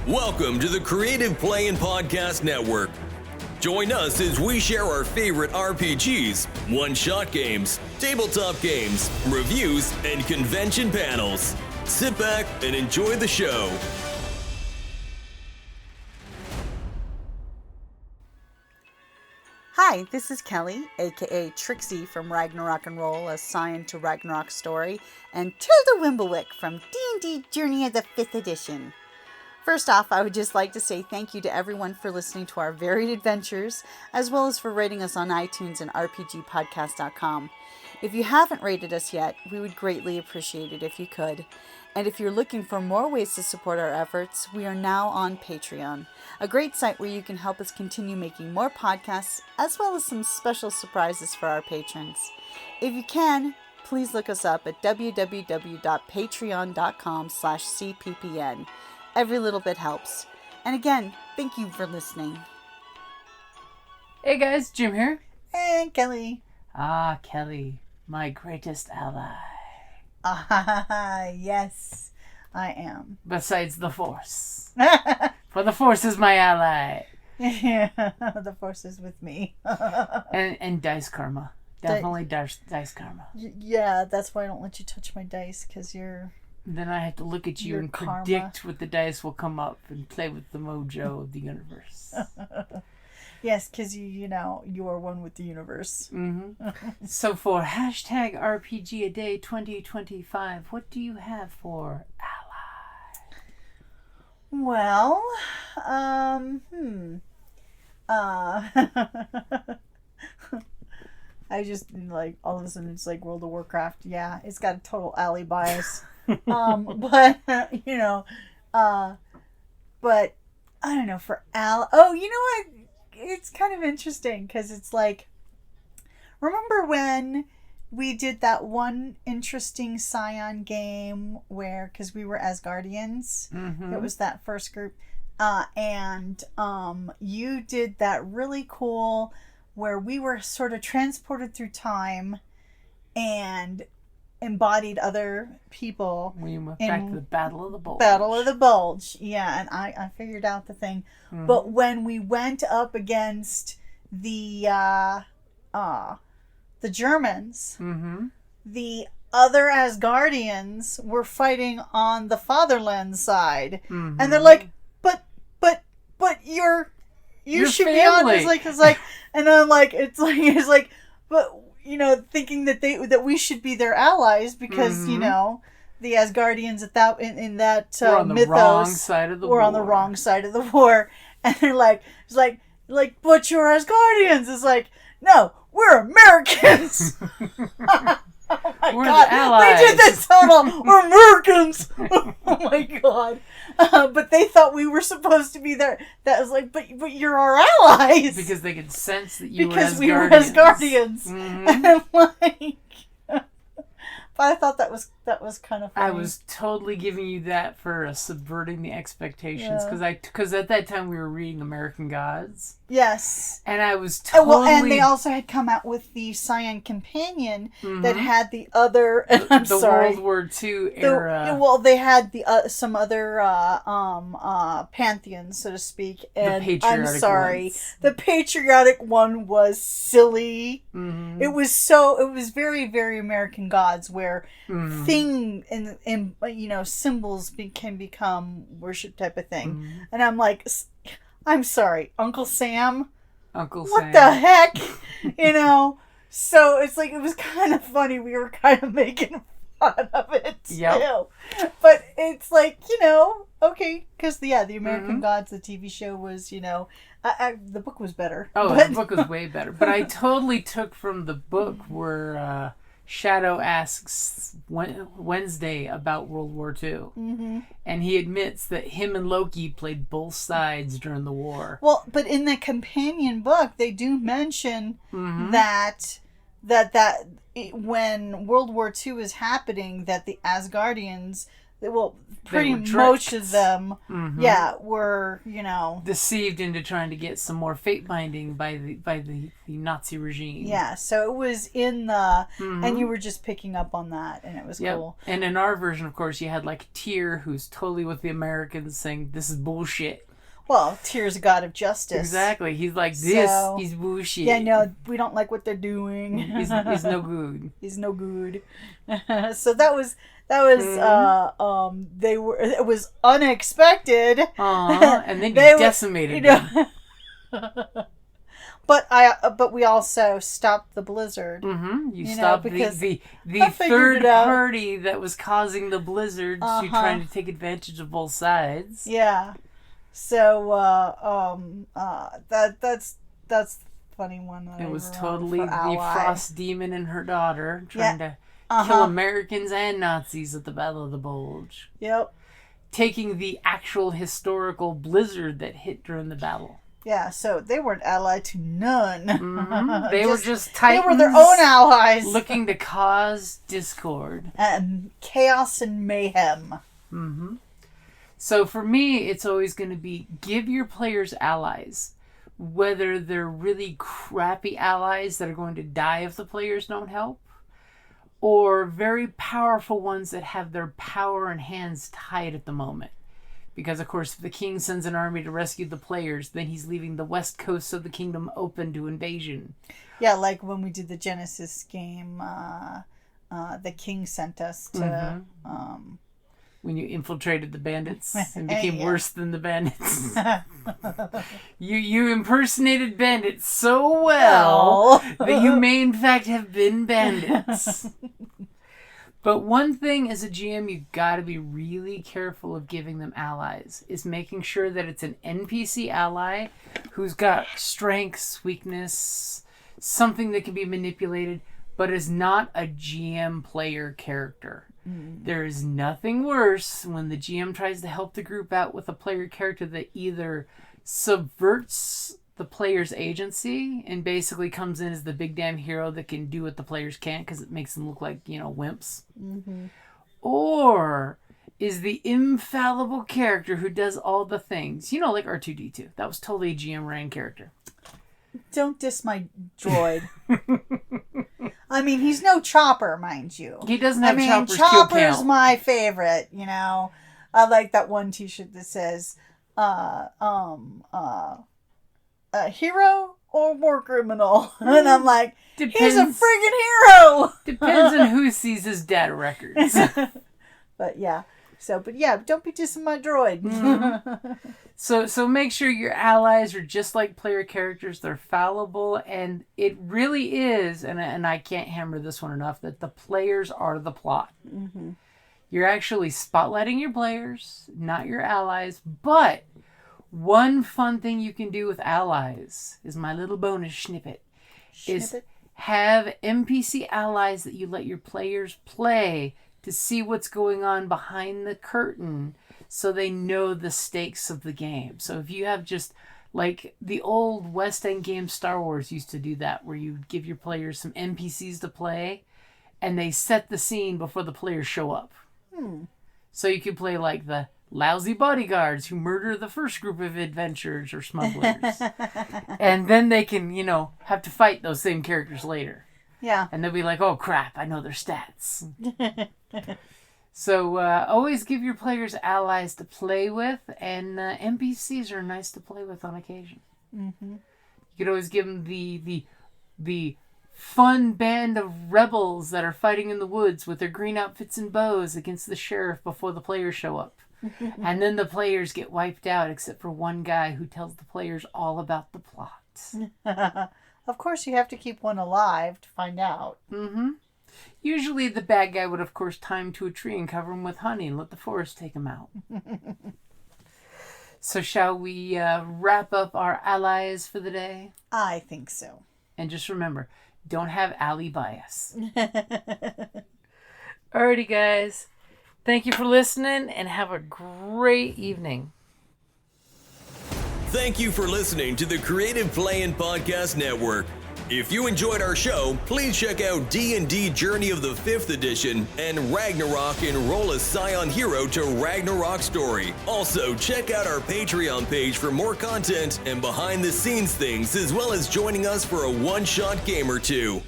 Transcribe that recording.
Welcome to the Creative Play and Podcast Network. Join us as we share our favorite RPGs, one-shot games, tabletop games, reviews, and convention panels. Sit back and enjoy the show. Hi, this is Kelly, aka Trixie from Ragnarok and Roll, assigned to Ragnarok Story, and Tilda Wimblewick from D&D Journey of the 5th Edition. First off, I would just like to say thank you to everyone for listening to our varied adventures, as well as for rating us on iTunes and RPGpodcast.com. If you haven't rated us yet, we would greatly appreciate it if you could. And if you're looking for more ways to support our efforts, we are now on Patreon, a great site where you can help us continue making more podcasts, as well as some special surprises for our patrons. If you can, please look us up at www.patreon.com/cppn. Every little bit helps. And again, thank you for listening. Hey guys, Jim here. And Kelly. Ah, Kelly, my greatest ally. Yes, I am. Besides the Force. For the Force is my ally. Yeah, the Force is with me. and dice karma. Definitely dice karma. Yeah, that's why I don't let you touch my dice, because you're... Then I have to look at you and karma. predict what the dice will come up and play with the mojo of the universe. Yes, because you are one with the universe. Mm-hmm. So for hashtag RPGaDAY2025, what do you have for ally? Well, I just, all of a sudden it's like World of Warcraft. Yeah, it's got a total ally bias. But I don't know, for oh, you know what? It's kind of interesting, because it's like, remember when we did that one interesting Scion game where, because we were Asgardians, It was that first group, and you did that really cool where we were sort of transported through time and embodied other people. We went back to the Battle of the Bulge. Battle of the Bulge, yeah, and I figured out the thing. Mm-hmm. But when we went up against the Germans, the other Asgardians were fighting on the Fatherland side, and they're like, but you should family. be on. It's like, and I'm like, it's like, but. Thinking that we should be their allies because the Asgardians in that we're on the mythos wrong side of the were war. on the wrong side of the war, and they're like, it's like, but you're Asgardians. It's like, no, we're Americans. Oh my we're God, the allies. we did this total. We're Americans. Oh my God. But they thought we were supposed to be there. That was like, but you're our allies. Because they could sense that you because were we were Asgardians. And I'm like, but I thought that was kind of funny. I was totally giving you that for subverting the expectations, because at that time we were reading American Gods. Yes. And I was totally... and they also had come out with the Scion Companion that had the other... the World War II era. They had the some other pantheons, so to speak. And the patriotic I'm sorry. ones. The patriotic one was silly. Mm-hmm. It was very, very American Gods, where thing and symbols can become worship type of thing. And I'm like... I'm sorry, Uncle Sam? What the heck? So it's like, it was kind of funny. We were kind of making fun of it, too. But it's like, okay, because, the American Gods, the TV show was, the book was better. Oh, the book was way better. But I totally took from the book where... Shadow asks Wednesday about World War II. And he admits that him and Loki played both sides during the war. Well, but in the companion book, they do mention that when World War II is happening, that the Asgardians, pretty were much tricked. of them, were, deceived into trying to get some more fate binding by the Nazi regime. Yeah, so it was in the, and you were just picking up on that, and it was cool. And in our version, of course, you had like Tyr, who's totally with the Americans, saying this is bullshit. Well, Tyr's a god of justice. Exactly. He's like, he's bullshit. Yeah, no, we don't like what they're doing. He's no good. He's no good. So that was it was unexpected. And then you decimated them. But we also stopped the blizzard. You stopped the third party that was causing the blizzard to trying to take advantage of both sides. Yeah. So that's a funny one. It was totally the Frost Demon and her daughter trying to kill Americans and Nazis at the Battle of the Bulge. Yep. Taking the actual historical blizzard that hit during the battle. Yeah, so they weren't allied to none. They were just Titans. They were their own allies. Looking to cause discord. And chaos and mayhem. So for me, it's always going to be give your players allies. Whether they're really crappy allies that are going to die if the players don't help, or very powerful ones that have their power and hands tied at the moment. Because, of course, if the king sends an army to rescue the players, then he's leaving the west coast of the kingdom open to invasion. Yeah, like when we did the Genesis game, the king sent us to... when you infiltrated the bandits and became worse than the bandits. You impersonated bandits so well that you may in fact have been bandits. But one thing as a GM you've got to be really careful of giving them allies is making sure that it's an NPC ally who's got strengths, weakness, something that can be manipulated, but is not a GM player character. There is nothing worse when the GM tries to help the group out with a player character that either subverts the player's agency and basically comes in as the big damn hero that can do what the players can't because it makes them look like, wimps. Or is the infallible character who does all the things. Like R2-D2. That was totally a GM ran character. Don't diss my droid. I mean, he's no Chopper, mind you. He doesn't have Chopper's Chopper's kill count. my favorite, I like that one t-shirt that says, a hero or war criminal? And I'm like, he's a friggin' hero! Depends on who sees his data records. But don't be dissing my droid. So make sure your allies are just like player characters. They're fallible, and it really is, and I can't hammer this one enough, that the players are the plot. You're actually spotlighting your players, not your allies. But one fun thing you can do with allies is my little bonus snippet. Is have NPC allies that you let your players play to see what's going on behind the curtain so they know the stakes of the game. So if you have just, like the old West End game Star Wars used to do that, where you give your players some NPCs to play and they set the scene before the players show up. So you could play like the lousy bodyguards who murder the first group of adventurers or smugglers. And then they can, have to fight those same characters later. Yeah. And they'll be like, oh crap, I know their stats. So always give your players allies to play with, and NPCs are nice to play with on occasion. You could always give them the fun band of rebels that are fighting in the woods with their green outfits and bows against the sheriff before the players show up. And then the players get wiped out except for one guy who tells the players all about the plot. Of course, you have to keep one alive to find out. Usually the bad guy would, of course, tie him to a tree and cover him with honey and let the forest take him out. So shall we wrap up our allies for the day? I think so. And just remember, don't have ally bias. Alrighty, guys. Thank you for listening, and have a great evening. Thank you for listening to the Creative Play and Podcast Network. If you enjoyed our show, please check out D&D Journey of the 5th Edition and Ragnarok and roll a Scion hero to Ragnarok story. Also, check out our Patreon page for more content and behind-the-scenes things, as well as joining us for a one-shot game or two.